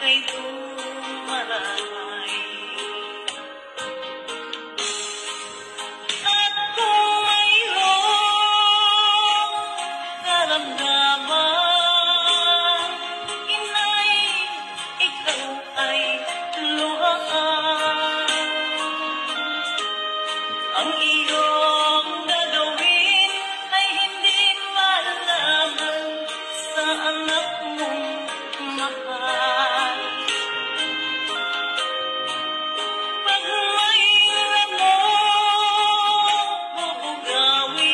ika'y dumaray. At kung mayroong karamdaman, inay, ikaw ay luhaan. Ang iyong gagawin ay hindi malaman sa anak mong mahal. Pag may lamok bubugawin,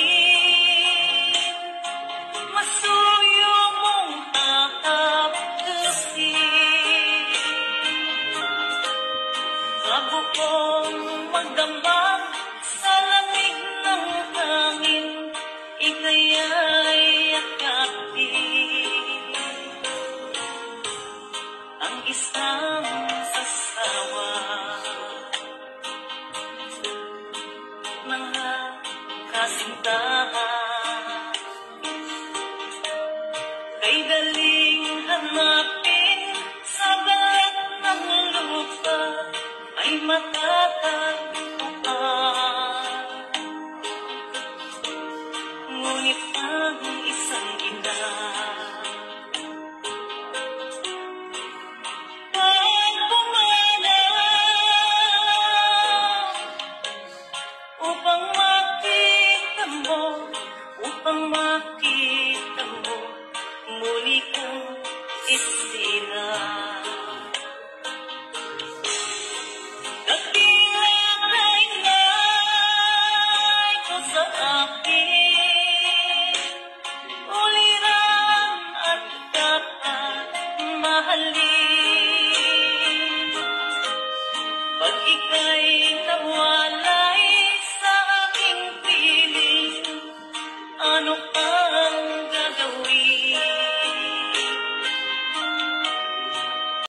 masuyo mong aaplusin. Sa buong magdambag sa lamig ng hangin, ika'y yakapin ang isang